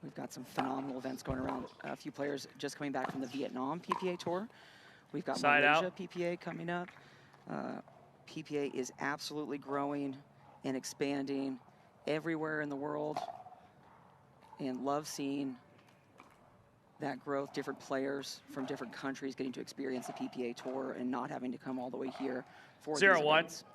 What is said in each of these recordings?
We've got some phenomenal events going around. A few players just coming back from the Vietnam PPA tour. We've got Malaysia PPA coming up. PPA is absolutely growing and expanding everywhere in the world, and love seeing that growth, different players from different countries getting to experience the PPA tour and not having to come all the way here for these events.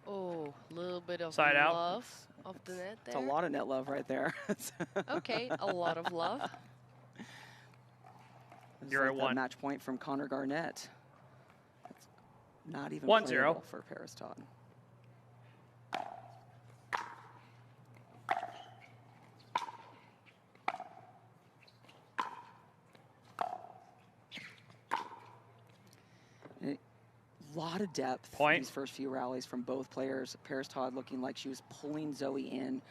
Oh, a little bit of Side out. love of the net there. It's a lot of net love right there. Okay, a lot of love. You're at 1. Match point from Connor Garnett. That's not even 1-0 for Parris Todd. A lot of depth in these first few rallies from both players. Parris Todd looking like she was pulling Zoey in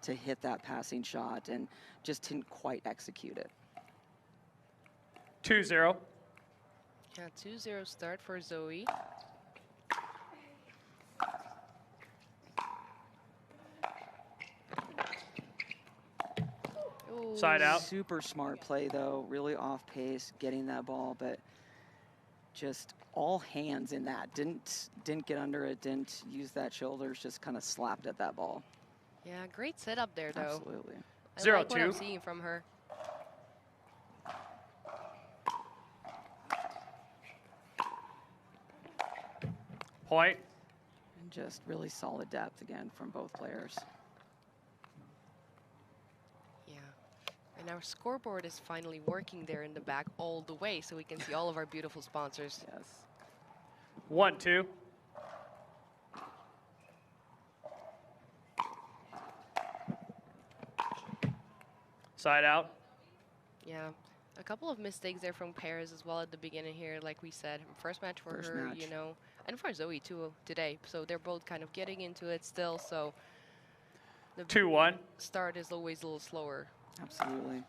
to hit that passing shot and just didn't quite execute it. 2-0. Yeah, 2-0 start for Zoey. Ooh. Side out. Super smart play though, really off pace, getting that ball, but just all hands in that. Didn't get under it, didn't use that shoulders, just kind of slapped at that ball. Yeah, great setup there though. Absolutely. I like what I'm seeing from her. Point. And just really solid depth again from both players. Yeah. And our scoreboard is finally working there in the back all the way, so we can see all of our beautiful sponsors. Yes. 1-2. Side out. Yeah. A couple of mistakes there from Parris as well at the beginning here, like we said. First match for her, you know, and for Zoey too today. So they're both kind of getting into it still. So the 2-1. start is always a little slower. Absolutely.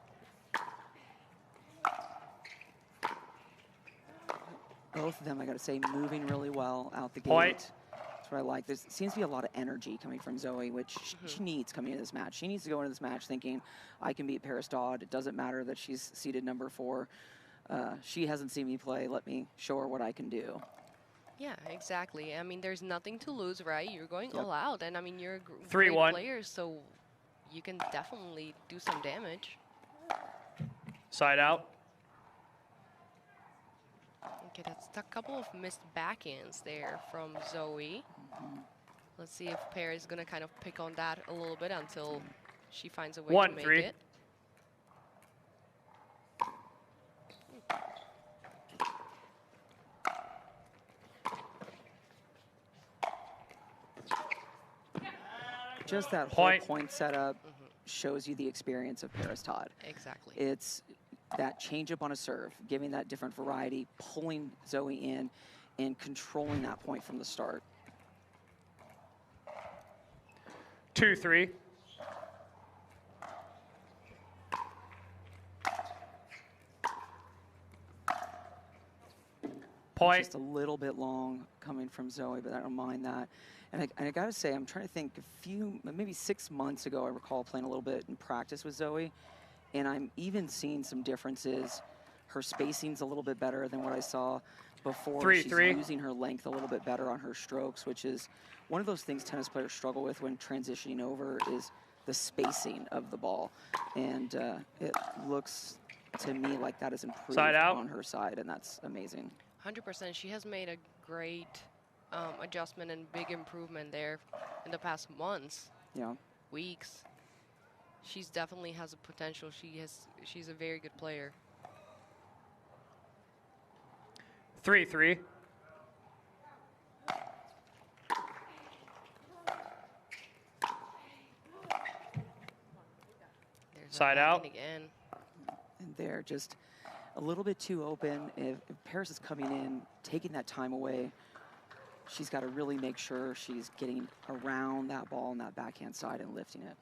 Both of them, I got to say, moving really well out the gate. Point. That's what I like. There seems to be a lot of energy coming from Zoey, which she needs coming into this match. She needs to go into this match thinking, I can beat Parris Todd. It doesn't matter that she's seeded number 4. She hasn't seen me play. Let me show her what I can do. Yeah, exactly. I mean, there's nothing to lose, right? You're going all out, and I mean, you're a great 3-1. player, so you can definitely do some damage. Side out. Okay, that's a couple of missed backhands there from Zoey. Let's see if Parris is going to kind of pick on that a little bit until she finds a way to make it. Just that whole point setup shows you the experience of Parris Todd. Exactly. It's that change up on a serve, giving that different variety, pulling Zoey in, and controlling that point from the start. 2-3. Point. Just a little bit long coming from Zoey, but I don't mind that. And I got to say, I'm trying to think, maybe 6 months ago, I recall playing a little bit in practice with Zoey, and I'm even seeing some differences. Her spacing's a little bit better than what I saw before. 3-3. She's using her length a little bit better on her strokes, which is one of those things tennis players struggle with when transitioning over is the spacing of the ball. And it looks to me like that has improved on her side, and that's amazing. 100%. She has made a great adjustment and big improvement there in the past months, weeks. She's definitely has a potential. She's a very good player. 3-3. Side out. Again. And they're just a little bit too open. If Parris is coming in, taking that time away, she's got to really make sure she's getting around that ball on that backhand side and lifting it.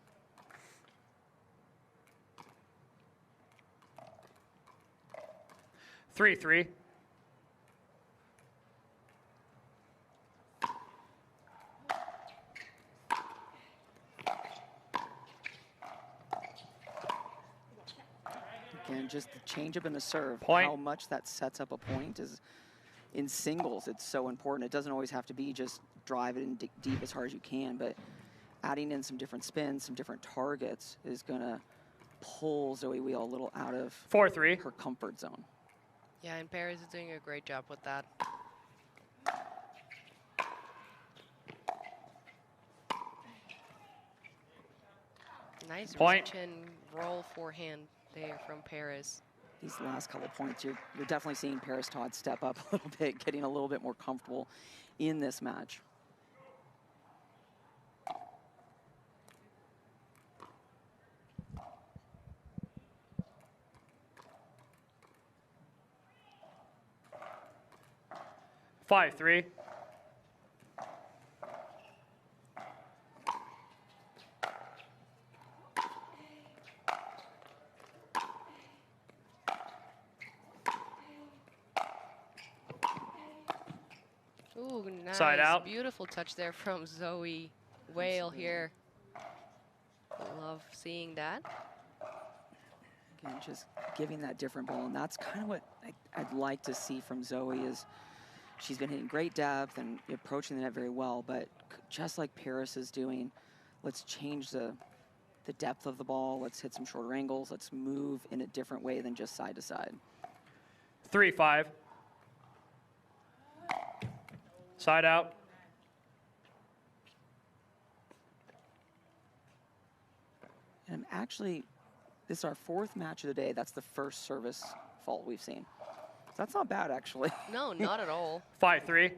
And just the change up in the serve, Point. how much that sets up a point is in singles. It's so important. It doesn't always have to be just drive it in deep as hard as you can, but adding in some different spins, some different targets is going to pull Zoey Weil a little out of 4-3. her comfort zone. Yeah, and Parris is doing a great job with that. Nice reach and roll forehand there from Parris. These last couple of points, you're definitely seeing Parris Todd step up a little bit, getting a little bit more comfortable in this match. 5-3. Ooh, nice. Side out. Beautiful touch there from Zoey Weil here. Love seeing that. Again, just giving that different ball, and that's kind of what I'd like to see from Zoey is she's been hitting great depth and approaching the net very well, but just like Parris is doing, let's change the depth of the ball. Let's hit some shorter angles. Let's move in a different way than just side to side. 3-5. Side out. And actually, this is our 4th match of the day. That's the first service fault we've seen. So that's not bad, actually. No, not at all. 5-3.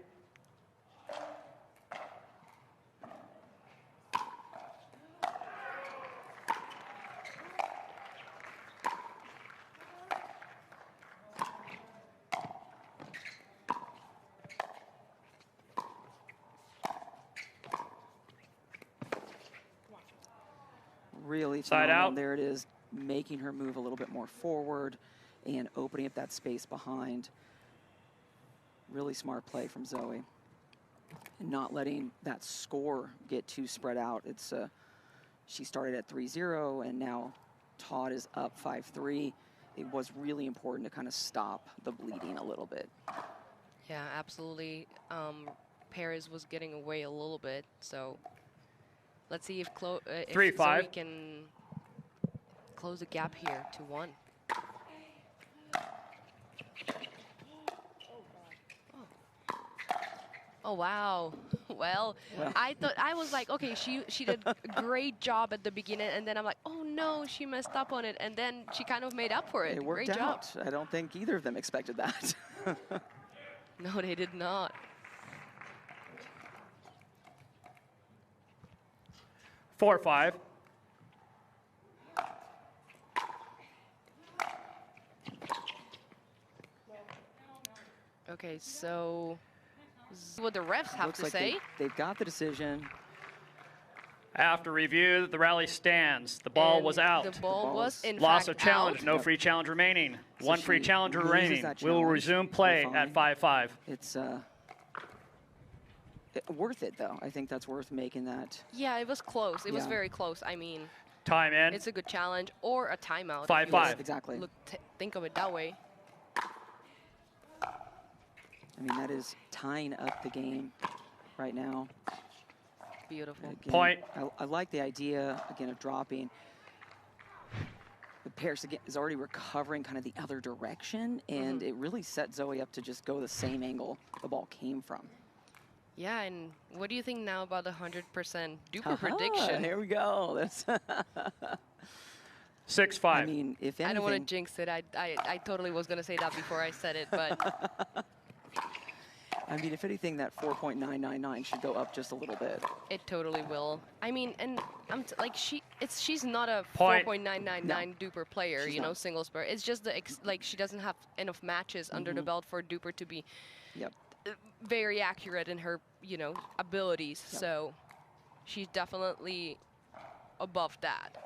Really side phenomenal. out. There it is, making her move a little bit more forward and opening up that space behind. Really smart play from Zoey. And not letting that score get too spread out. It's she started at 3-0 and now Todd is up 5-3. It was really important to kind of stop the bleeding a little bit. Yeah, absolutely. Parris was getting away a little bit, so let's see if, if 3-5. Zoey can close the gap here to 1. Oh wow. Well, I was like, okay, she did a great job at the beginning, and then I'm like, oh no, she messed up on it, and then she kind of made up for it. It worked great out. job. I don't think either of them expected that. No, they did not. 4-5. Okay, so what the refs have Looks to like say. they've got the decision. After review, the rally stands. The ball was out. The ball was in Loss fact of challenge. out. No free challenge remaining. So 1 free she challenge loses remaining. that We will challenge. resume play We're at fine. 5-5. It's worth it, though. I think that's worth making that. Yeah, it was close. It was Yeah. very close. I mean, Time in. it's a good challenge or a timeout. 5-5. Yes, exactly. Think of it that way. I mean, that is tying up the game right now. Beautiful. Again, Point. I like the idea, again, of dropping. But Parris, again, is already recovering kind of the other direction, and it really set Zoey up to just go the same angle the ball came from. Yeah, and what do you think now about the 100% duper prediction? Here we go. That's 6-5. I mean, if anything, I don't want to jinx it. I totally was going to say that before I said it, but I mean, if anything, that 4.999 should go up just a little bit. it totally will. I mean, and like she's not a Point. 4.999 duper player, She's you know, not. single player. It's just like she doesn't have enough matches under the belt for duper to be Yep. very accurate in her, you know, abilities. Yep. So she's definitely above that.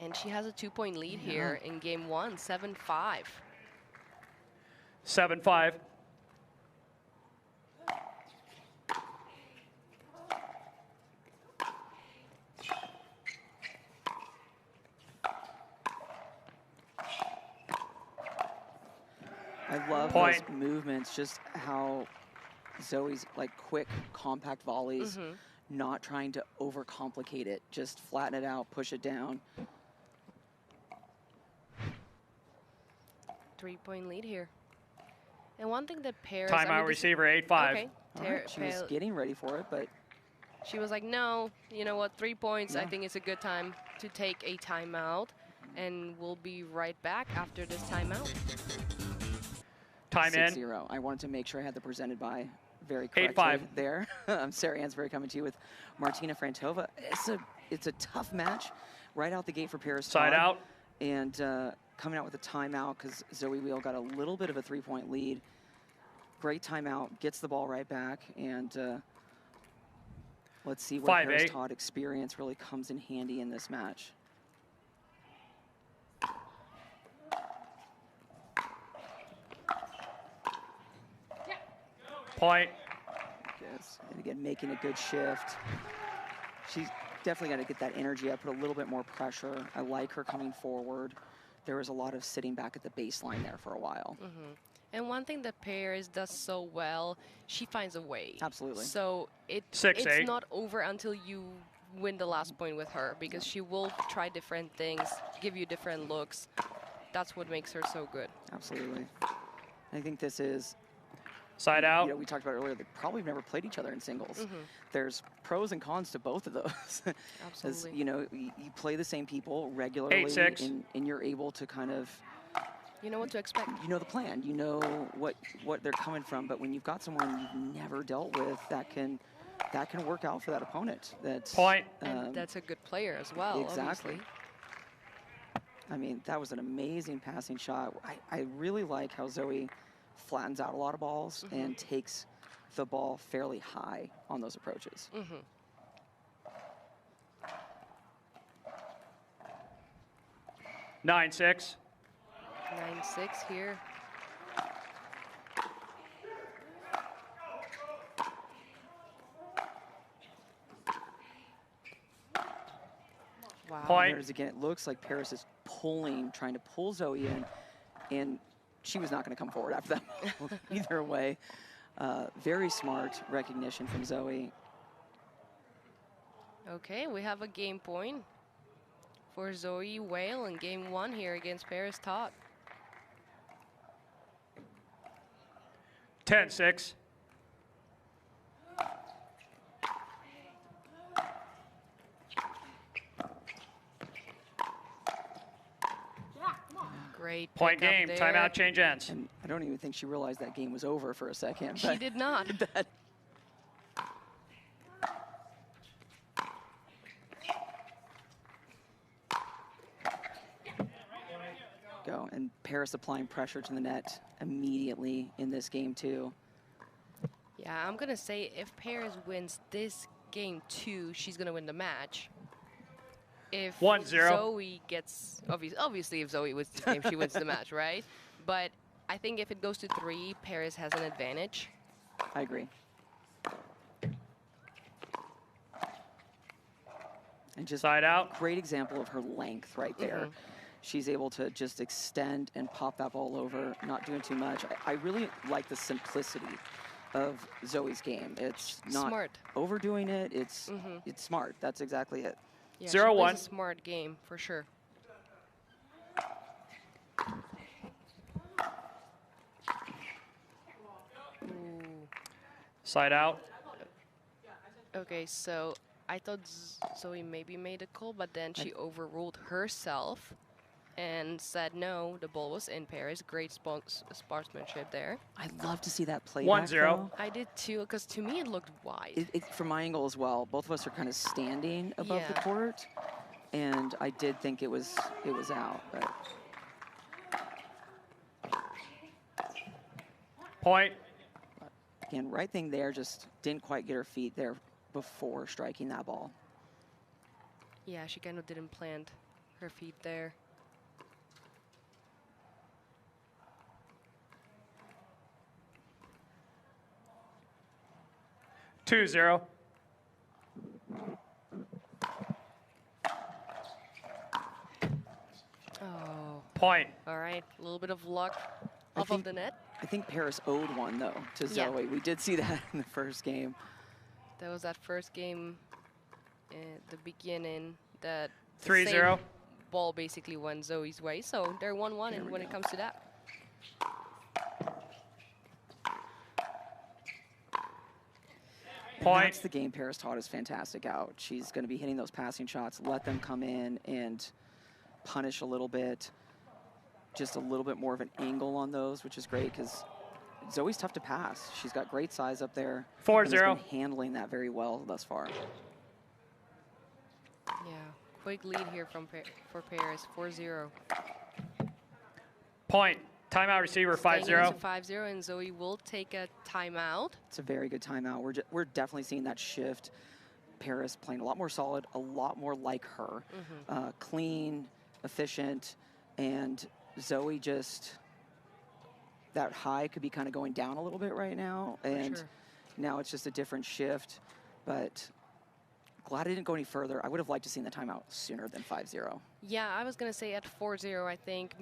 And she has a 2-point lead here in game 1, 7-5. 7-5. I love those movements, just how Zoey's like quick, compact volleys, not trying to overcomplicate it, just flatten it out, push it down. 3-point lead here. And one thing that Parris... Timeout receiver, 8-5. Okay. Right. She was getting ready for it, but... She was like, no, you know what, 3 points, I think it's a good time to take a timeout. And we'll be right back after this timeout. Time 6-0. I wanted to make sure I had the presented by very correctly there. Sarah Ansbury coming to you with Martina Frantova. It's a tough match right out the gate for Parris Todd. Side out. And coming out with a timeout because Zoey Weil got a little bit of a 3-point lead. Great timeout, gets the ball right back, and let's see where Parris Todd experience really comes in handy in this match. Point. Yes. And again, making a good shift. She's definitely got to get that energy up, put a little bit more pressure. I like her coming forward. There was a lot of sitting back at the baseline there for a while. And one thing that Parris does so well, she finds a way. Absolutely. So it's not over until you win the last point with her, because she will try different things, give you different looks. That's what makes her so good. Absolutely. I think this is... Side out. You know, we talked about earlier, they probably have never played each other in singles. There's pros and cons to both of those. Absolutely. As, you know, you play the same people regularly, 8-6. and you're able to kind of... You know what to expect. You know the plan. You know what they're coming from. But when you've got someone you've never dealt with, that can work out for that opponent. Point. And that's a good player as well. Exactly. Obviously. I mean, that was an amazing passing shot. I really like how Zoey flattens out a lot of balls and takes the ball fairly high on those approaches. 9-6. 9-6 here. Wow. Point. Again, it looks like Parris is trying to pull Zoey in, and she was not going to come forward after that either way. Very smart recognition from Zoey. Okay, we have a game point for Zoey Weil in game 1 here against Parris Todd. 10-6. Great point game. There. Timeout, change ends. And I don't even think she realized that game was over for a second. She did not. Go. And Parris applying pressure to the net immediately in this game too. Yeah, I'm gonna say if Parris wins this game 2, she's gonna win the match. If 1-0. Zoey gets, obviously if Zoey wins this game, she wins the match, right? But I think if it goes to 3, Parris has an advantage. I agree. And just side out. Great example of her length right there. She's able to just extend and pop that ball over, not doing too much. I really like the simplicity of Zoey's game. It's not smart. Overdoing it. It's smart. That's exactly it. Yeah, 0-1. A smart game for sure. Side out. Okay, so I thought Zoey maybe made a call, but then she overruled herself and said no, the ball was in Parris. Great sportsmanship there. I'd love to see that play 1-0. I did too, because to me it looked wide. From my angle as well, both of us are kind of standing above the court, and I did think it was out. But point. Again, right thing there, just didn't quite get her feet there before striking that ball. Yeah, she kind of didn't plant her feet there. Two 0. Oh. Point. All right, a little bit of luck off of the net. I think Parris owed one, though, to Zoey. We did see that in the first game. That was that first game at the beginning that 3-0. Ball basically went Zoey's way. So they're 1-1 and when it comes to that. Point. That's the game Parris Todd is fantastic out. She's going to be hitting those passing shots, let them come in and punish a little bit. Just a little bit more of an angle on those, which is great because Zoey's tough to pass. She's got great size up there. 4-0. Handling that very well thus far. Yeah, quick lead here for Parris, 4-0. Point. Timeout receiver, 5-0. 5-0, and Zoey will take a timeout. It's a very good timeout. We're definitely seeing that shift. Parris playing a lot more solid, a lot more like her. Clean, efficient, and Zoey just, that high could be kind of going down a little bit right now. And now it's just a different shift. But glad I didn't go any further. I would have liked to see the timeout sooner than 5-0. Yeah, I was going to say at 4-0, I think.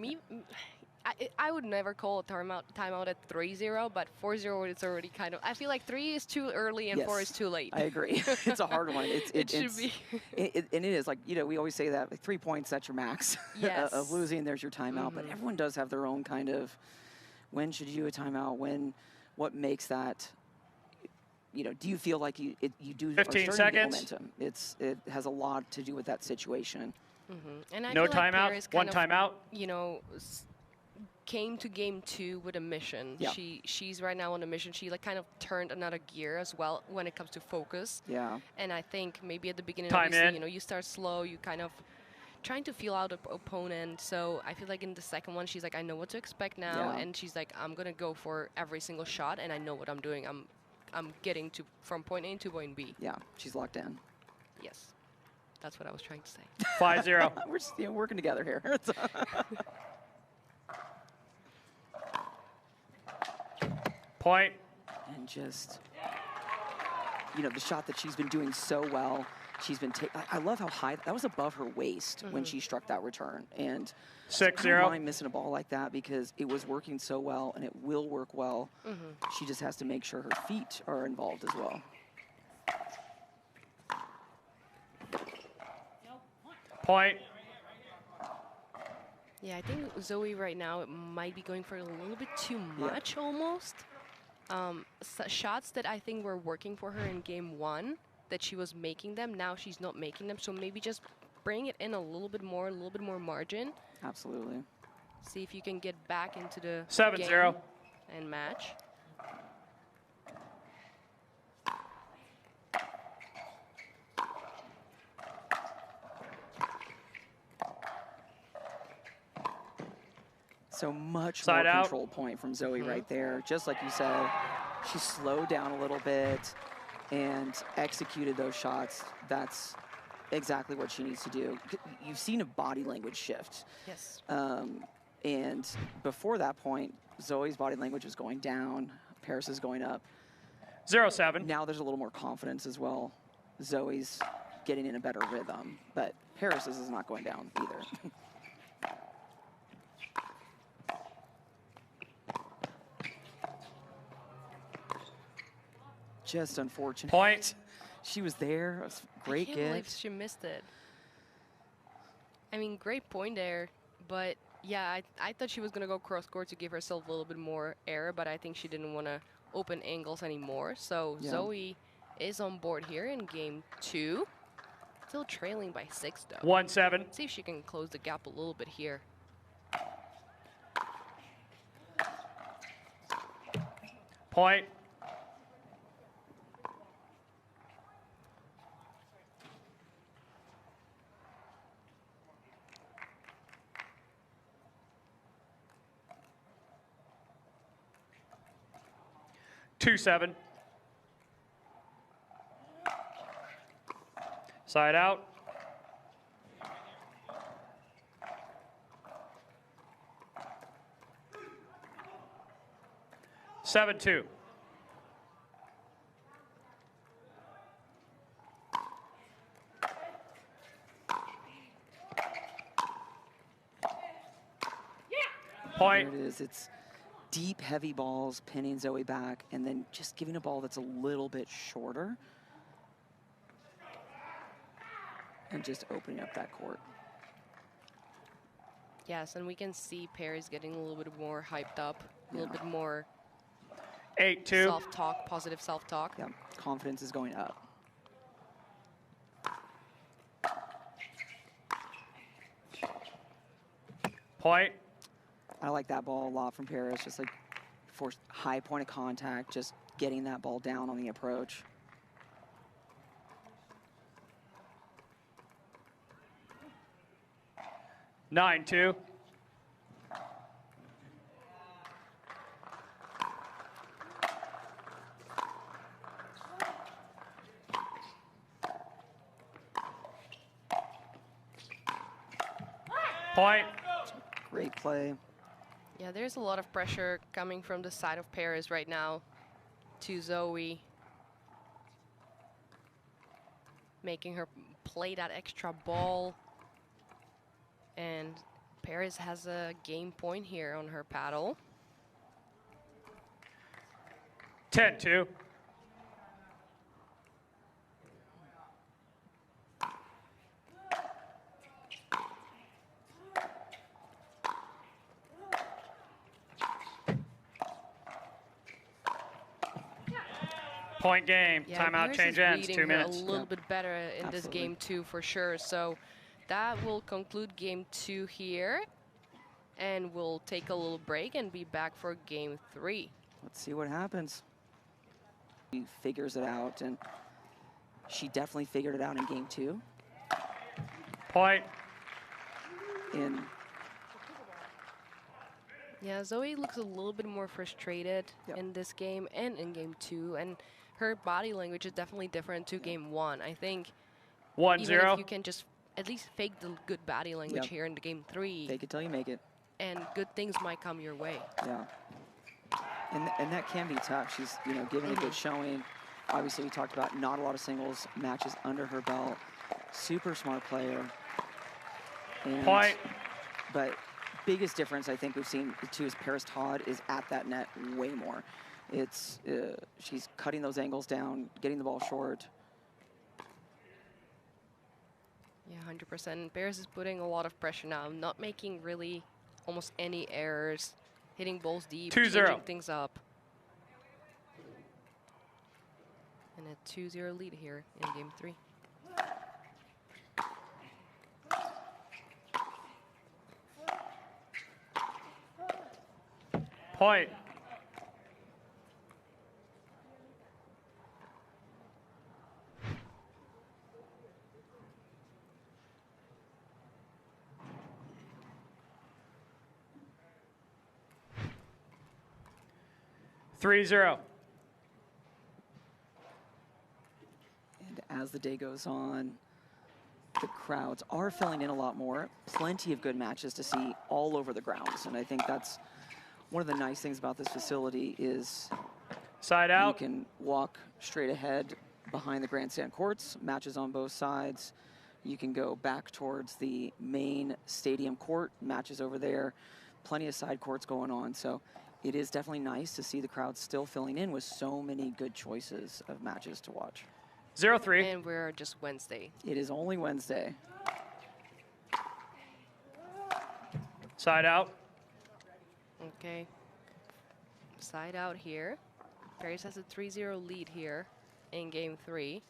I would never call a timeout at 3-0, but 4-0 is already kind of. I feel like 3 is too early and 4 is too late. I agree. It's a hard one. It should be. And it is like, you know, we always say that like 3 points, that's your max of losing. There's your timeout, but everyone does have their own kind of when should you do a timeout? What makes that? You know, do you feel like you do 15 seconds momentum? It has a lot to do with that situation. And I no feel like timeout. One timeout. You know. Came to game 2 with a mission. Yeah. She's right now on a mission. She like kind of turned another gear as well when it comes to focus. Yeah. And I think maybe at the beginning, obviously, you know, you start slow, you kind of trying to feel out the opponent. So I feel like in the second one, she's like, I know what to expect now, and she's like, I'm gonna go for every single shot, and I know what I'm doing. I'm getting to from point A to point B. Yeah, she's locked in. Yes, that's what I was trying to say. 5-0. We're just, you know, working together here. Point. And just, you know, the shot that she's been doing so well. She's been I love how high, that was above her waist when she struck that return. And 6-0. I don't mind missing a ball like that because it was working so well and it will work well. She just has to make sure her feet are involved as well. Point. Yeah, I think Zoey right now might be going for a little bit too much almost. Shots that I think were working for her in game 1, that she was making them, now she's not making them. So maybe just bring it in a little bit more margin. Absolutely. See if you can get back into the 7-0 and match. So much more control point from Zoey right there. Just like you said, she slowed down a little bit and executed those shots. That's exactly what she needs to do. You've seen a body language shift. Yes. And before that point, Zoey's body language was going down. Parris is going up. 0-7. Now there's a little more confidence as well. Zoey's getting in a better rhythm, but Parris's is not going down either. Just unfortunate. Point. She was there. It was a great I can't believe gift. she missed it. I mean, great point there, but yeah, I thought she was gonna go cross court to give herself a little bit more air, but I think she didn't want to open angles anymore. So Zoey is on board here in game 2. Still trailing by 6 though. 1-7. See if she can close the gap a little bit here. Point. Two 7. Side out. Seven 2. Point. There it is. deep, heavy balls, pinning Zoey back, and then just giving a ball that's a little bit shorter. And just opening up that court. Yes, and we can see Parris getting a little bit more hyped up, a little bit more 8-2. self-talk, positive self-talk. Yeah, confidence is going up. Point. I like that ball a lot from Parris, just like for high point of contact, just getting that ball down on the approach. 9-2. Point. Great play. Yeah, there's a lot of pressure coming from the side of Parris right now to Zoey, making her play that extra ball. And Parris has a game point here on her paddle. 10-2. Point game. Yeah, Timeout Parris change is ends. reading 2 her minutes. a little bit better in Absolutely. this game too, for sure. So that will conclude game 2 here, and we'll take a little break and be back for game 3. Let's see what happens. She figures it out, and she definitely figured it out in game 2. Point. Yeah, Zoey looks a little bit more frustrated in this game and in game 2, and her body language is definitely different to game 1. I think 1-0. even if you can just at least fake the good body language here in the game 3, Fake it till you make it. and good things might come your way. Yeah. And that can be tough. She's, you know, giving a good showing. Obviously, we talked about not a lot of singles matches under her belt. Super smart player. And, Point. But biggest difference I think we've seen too is Parris Todd is at that net way more. It's she's cutting those angles down, getting the ball short. Yeah, 100%. Parris is putting a lot of pressure now, not making really almost any errors, hitting balls deep, 2-0. changing things up. And a 2-0 lead here in game 3. Point. Three zero. And as the day goes on, the crowds are filling in a lot more. Plenty of good matches to see all over the grounds. And I think that's one of the nice things about this facility is Side out. you can walk straight ahead behind the grandstand courts, matches on both sides. You can go back towards the main stadium court, matches over there. Plenty of side courts going on. So it is definitely nice to see the crowd still filling in with so many good choices of matches to watch. 0-3. And we're just Wednesday. It is only Wednesday. Side out. Okay. Side out here. Parris has a 3-0 lead here in game 3.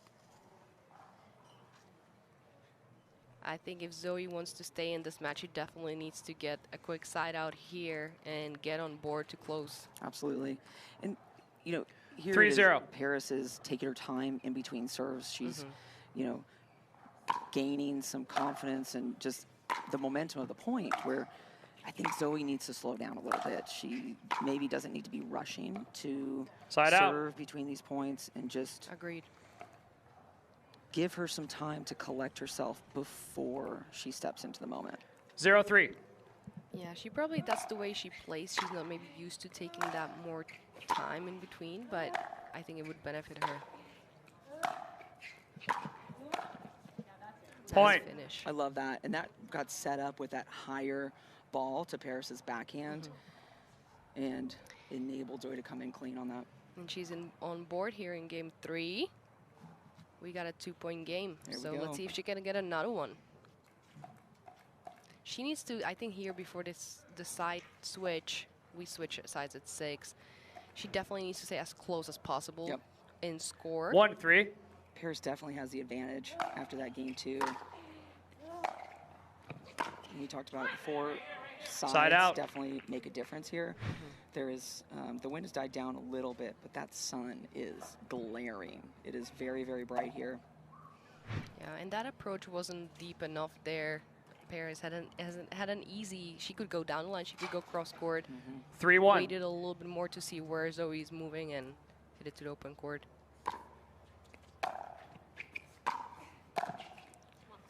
I think if Zoey wants to stay in this match, she definitely needs to get a quick side out here and get on board to close. Absolutely. And, you know, here 3-0. Parris is taking her time in between serves. She's, you know, gaining some confidence and just the momentum of the point where I think Zoey needs to slow down a little bit. She maybe doesn't need to be rushing to Side serve out. between these points and just Agreed. give her some time to collect herself before she steps into the moment. 0-3. Yeah, that's the way she plays. She's not maybe used to taking that more time in between, but I think it would benefit her. Point. Nice finish. I love that. And that got set up with that higher ball to Parris's backhand. and enabled Zoey to come in clean on that. And she's on board here in game 3. We got a 2-point game. So let's see if she can get another one. She needs to, I think here before the side switch, we switch sides at 6. She definitely needs to stay as close as possible in score. 1-3. Parris definitely has the advantage after that game 2. We talked about it before. Side out. Definitely make a difference here. There is, the wind has died down a little bit, but that sun is glaring. It is very, very bright here. Yeah, and that approach wasn't deep enough there. Parris had an easy, she could go down the line, she could go cross court. 3-1. Waited a little bit more to see where Zoey's moving and hit it to the open court.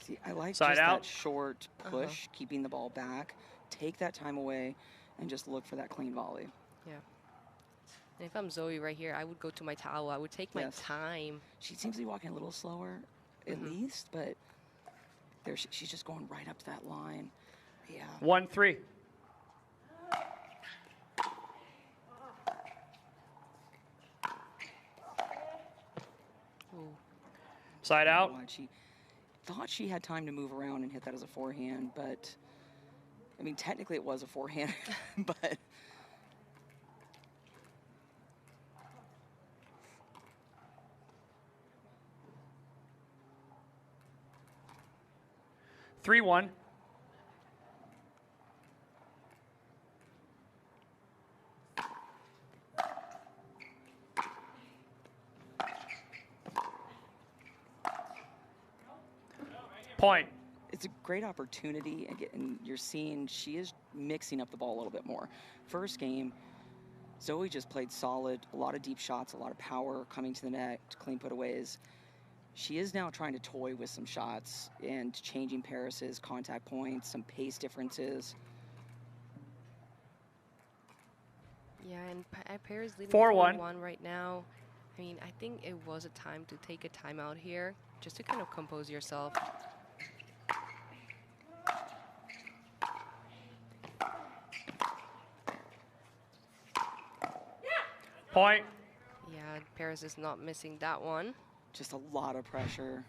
See, I like Side just out. that short push, keeping the ball back, take that time away, and just look for that clean volley. Yeah. And if I'm Zoey right here, I would go to my towel. I would take my time. She seems to be walking a little slower, at least, but there she's just going right up to that line. Yeah. 1-3. Side out. She thought she had time to move around and hit that as a forehand, but I mean, technically it was a forehand, but. Three one. Point. It's a great opportunity, and you're seeing she is mixing up the ball a little bit more. First game, Zoey just played solid, a lot of deep shots, a lot of power coming to the net, clean putaways. She is now trying to toy with some shots and changing Parris's contact points, some pace differences. Yeah, and Parris leading 4-1 right now. I mean, I think it was a time to take a timeout here, just to kind of compose yourself. Point. Yeah, Parris is not missing that one. Just a lot of pressure.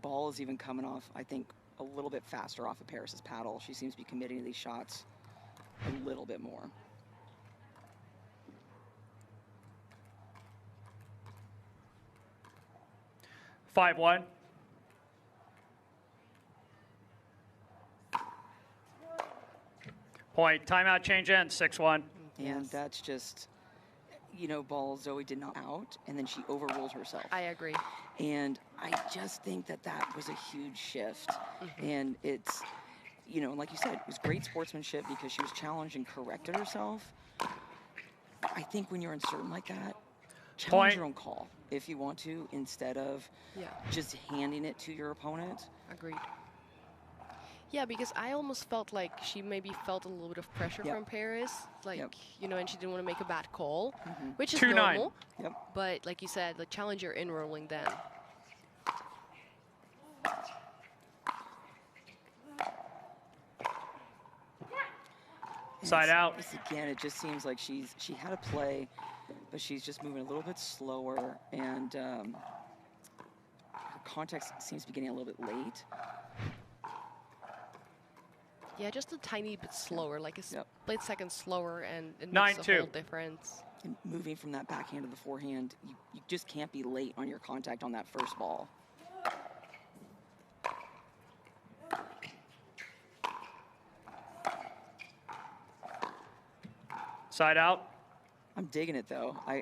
Ball is even coming off, I think, a little bit faster off of Parris's paddle. She seems to be committing to these shots a little bit more. 5-1. Point. Timeout change in. 6-1. And that's just, you know, ball Zoey did not out, and then she overruled herself. I agree. And I just think that that was a huge shift. And it's, you know, like you said, it was great sportsmanship because she was challenged and corrected herself. I think when you're uncertain like that, challenge your own call if you want to, instead of just handing it to your opponent. Agreed. Yeah, because I almost felt like she maybe felt a little bit of pressure from Parris, like, you know, and she didn't want to make a bad call, which is normal. But like you said, the challenger in rolling then. Side out. Again, it just seems like she had a play, but she's just moving a little bit slower, and her contact seems to be getting a little bit late. Yeah, just a tiny bit slower, like a split second slower, and it makes a whole difference. And moving from that backhand to the forehand, you just can't be late on your contact on that first ball. Side out. I'm digging it, though. I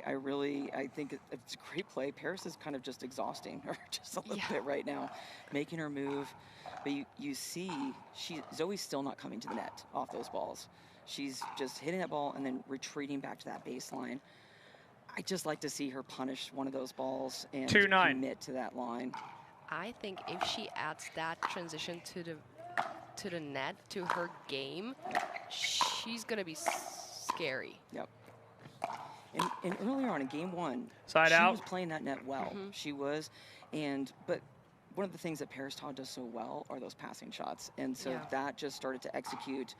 think it's a great play. Parris is kind of just exhausting her just a little bit right now, making her move. But you see, Zoey's still not coming to the net off those balls. She's just hitting that ball and then retreating back to that baseline. I just like to see her punish one of those balls and commit to that line. I think if she adds that transition to the net, to her game, she's going to be scary. Yep. And earlier on in game 1, she was playing that net well. She was, but one of the things that Parris Todd does so well are those passing shots. And so that just started to execute,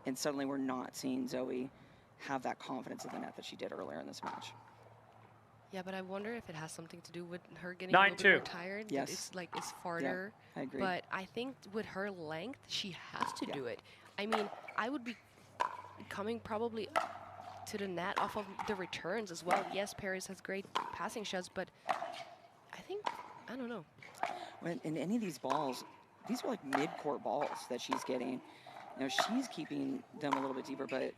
and suddenly we're not seeing Zoey have that confidence in the net that she did earlier in this match. Yeah, but I wonder if it has something to do with her getting a little bit more tired. Yes. It's like it's farther. Yeah, I agree. But I think with her length, she has to do it. I mean, I would be coming probably to the net off of the returns as well. Yes, Parris has great passing shots, but I think, I don't know. When in any of these balls, these are like mid-court balls that she's getting. You know, she's keeping them a little bit deeper, but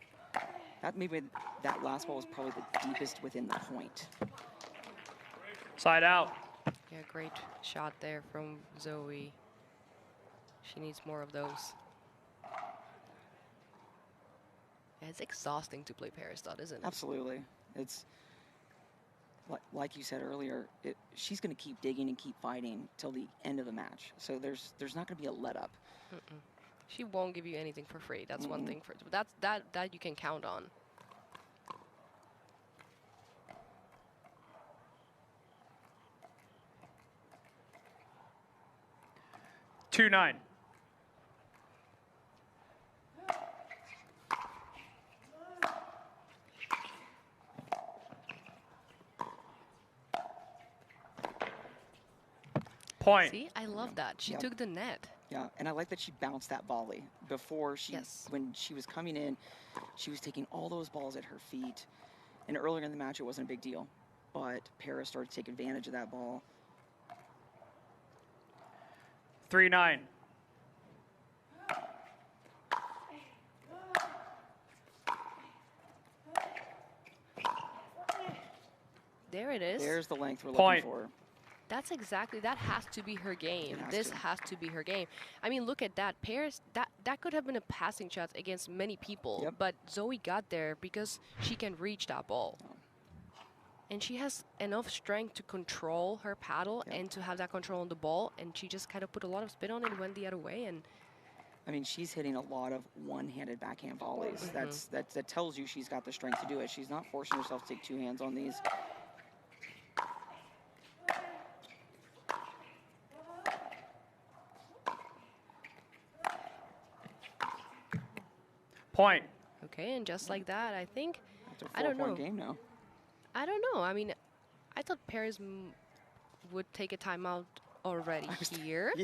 maybe that last ball was probably the deepest within the point. Side out. Yeah, great shot there from Zoey. She needs more of those. Yeah, it's exhausting to play Parris Todd, isn't it? Absolutely. It's like you said earlier, she's going to keep digging and keep fighting till the end of the match. So there's not going to be a let up. She won't give you anything for free. That's one thing that you can count on. Two 9. Point. See, I love that. She took the net. Yeah, and I like that she bounced that volley. Before when she was coming in, she was taking all those balls at her feet. And earlier in the match, it wasn't a big deal. But Parris started to take advantage of that ball. 3-9. There it is. There's the length we're looking for. That's exactly, that has to be her game. This has to be her game. I mean, look at that. Parris, that could have been a passing shot against many people, but Zoey got there because she can reach that ball. And she has enough strength to control her paddle and to have that control on the ball, and she just kind of put a lot of spin on it and went the other way. And I mean, she's hitting a lot of one-handed backhand volleys. That tells you she's got the strength to do it. She's not forcing herself to take two hands on these. Point. Okay, and just like that, I think, I don't know. Game now. I don't know. I mean, I thought Parris would take a timeout already here,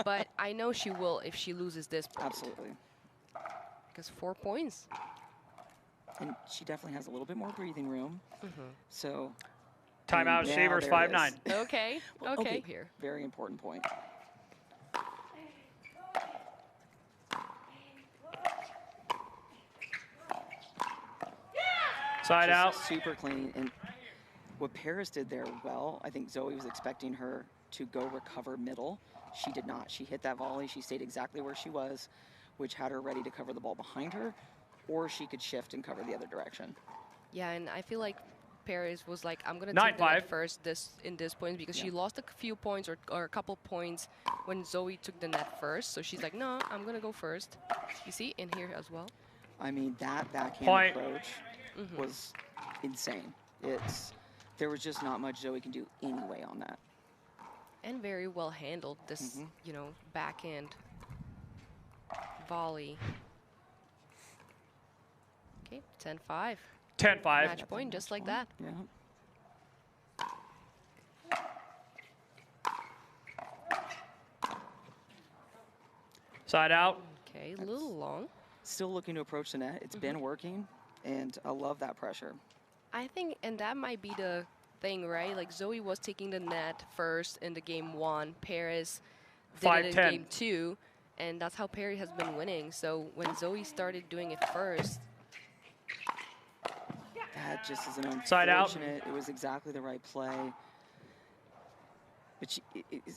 but I know she will if she loses this point. Absolutely. Because 4 points. And she definitely has a little bit more breathing room. So. Timeout, Shavers 5-9. Okay, okay. Here. Very important point. Side out. Super clean. And what Parris did there well, I think Zoey was expecting her to go recover middle. She did not. She hit that volley. She stayed exactly where she was, which had her ready to cover the ball behind her, or she could shift and cover the other direction. Yeah, and I feel like Parris was like, I'm going to take the net first in this point because she lost a few points or a couple points when Zoey took the net first. So she's like, no, I'm going to go first. You see, in here as well. I mean, that backhand approach was insane. There was just not much Zoey can do anyway on that. And very well handled, this, you know, backhand volley. Okay, 10-5. 10-5. Match point, just like that. Yeah. Side out. Okay, a little long. Still looking to approach the net. It's been working, and I love that pressure. I think, and that might be the thing, right? Like Zoey was taking the net first in the game 1. Parris did it in game 2, and that's how Parris has been winning. So when Zoey started doing it first, that just is an unfortunate. Side out. It was exactly the right play. But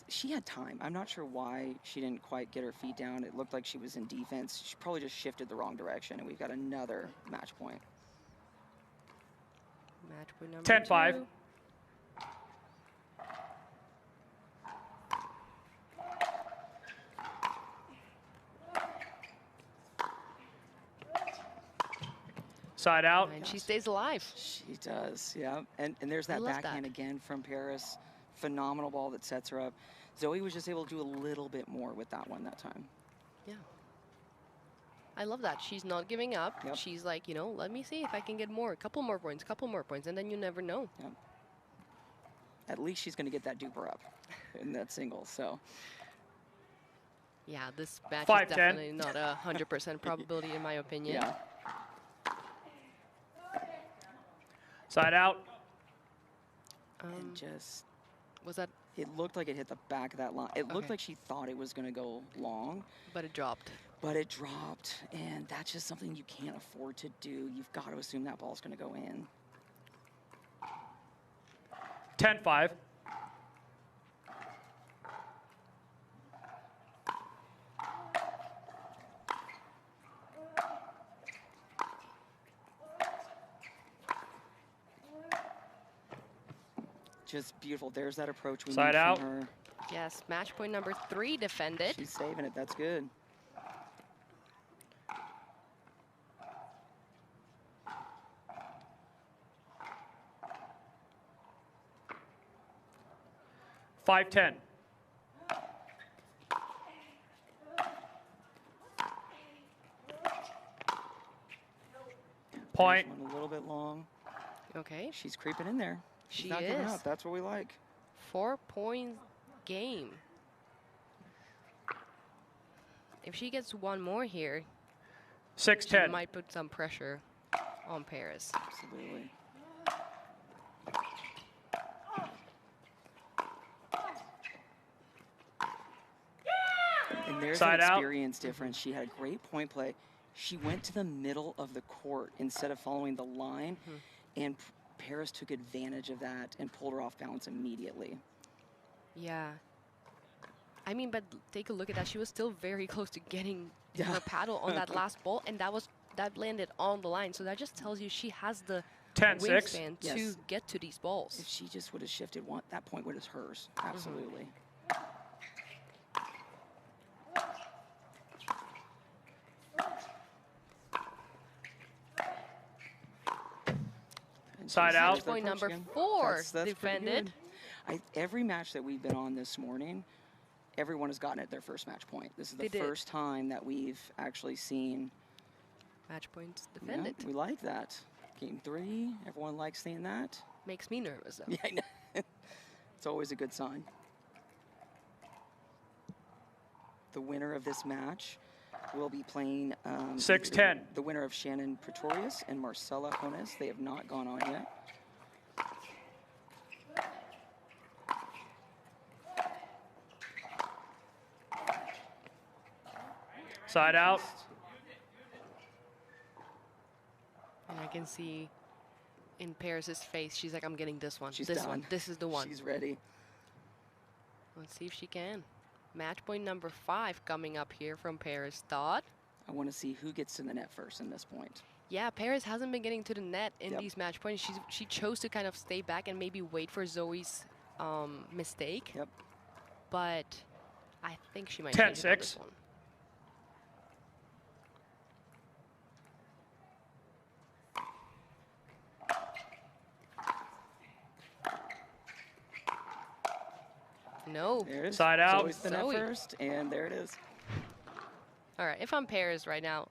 she had time. I'm not sure why she didn't quite get her feet down. It looked like she was in defense. She probably just shifted the wrong direction, and we've got another match point. Match point number 10-5. 2. Side out. And she stays alive. She does, yeah. And there's that backhand again from Parris. Phenomenal ball that sets her up. Zoey was just able to do a little bit more with that one that time. Yeah. I love that. She's not giving up. Yep. She's like, you know, let me see if I can get more. A couple more points, and then you never know. Yep. At least she's going to get that duper up in that single, so. Yeah, this match 5-10. is definitely not a 100% probability in my opinion. Yeah. Side out. And just. Was that? It looked like it hit the back of that line. It looked like she thought it was going to go long. But it dropped. But it dropped, and that's just something you can't afford to do. You've got to assume that ball's going to go in. 10-5. Just beautiful. There's that approach we Side need out. from her. Yes, match point number 3 defended. She's saving it. That's good. $5-10. Point. There's one a little bit long. Okay. She's creeping in there. She's She not giving is. up. That's what we like. 4-point game. If she gets one more here, she 6-10. might put some pressure on Parris. Absolutely. And there's Side an out. experience difference. She had a great point play. She went to the middle of the court instead of following the line, and Parris took advantage of that and pulled her off balance immediately. Yeah. I mean, but take a look at that. She was still very close to getting her paddle on that last ball, and that landed on the line. So that just tells you she has the 10-6. wingspan to Yes. get to these balls. If she just would have shifted one, that point would have hers. Absolutely. And Side so out. there's the Point approach number again. 4 That's pretty defended. good. Every match that we've been on this morning, everyone has gotten at their first match point. This is the first time that we've actually seen. Match points Yeah, defended. we like that. Game 3, everyone likes seeing that. Makes me nervous, though. Yeah, I know. It's always a good sign. The winner of this match will be playing 6-10. the winner of Shannon Pretorius and Marcella Jonas. They have not gone on yet. Side out. And I can see in Parris's face, she's like, I'm getting this one. She's this done. one. This is the one. She's ready. Let's see if she can. Match point number 5 coming up here from Parris Todd. I want to see who gets to the net first in this point. Yeah, Parris hasn't been getting to the net in these match points. She chose to kind of stay back and maybe wait for Zoey's mistake. Yep. But I think she might change it on this 10-6. one. No. There it is. Side out. Zoe's the net Zoey. first, and there it is. All right, if I'm Parris right now,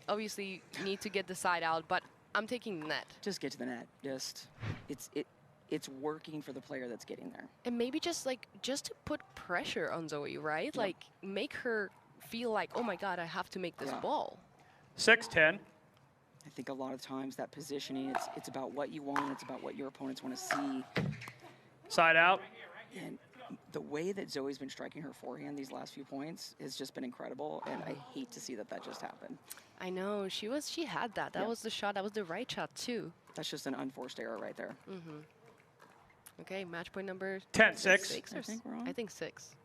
obviously need to get the side out, but I'm taking the net. Just get to the net. Just it's working for the player that's getting there. And maybe just to put pressure on Zoey, right? Yep. Like make her feel like, oh my God, I have to make this ball. 6-10. I think a lot of times that positioning, it's about what you want, it's about what your opponents want to see. Side out. And the way that Zoe's been striking her forehand these last few points has just been incredible, and I hate to see that just happened. I know, she had that. That was the shot, that was the right shot too. That's just an unforced error right there. Okay, match point number 10-6. 6 or I think we're on. I think 6.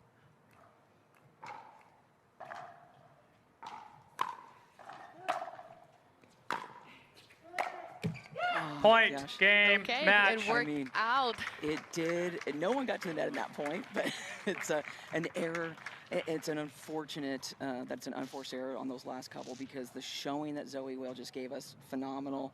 Point, gosh. game, Okay, match. it worked out. It did. And no one got to the net at that point, but it's an error. It's an unfortunate, that's an unforced error on those last couple, because the showing that Zoey Weil just gave us, phenomenal.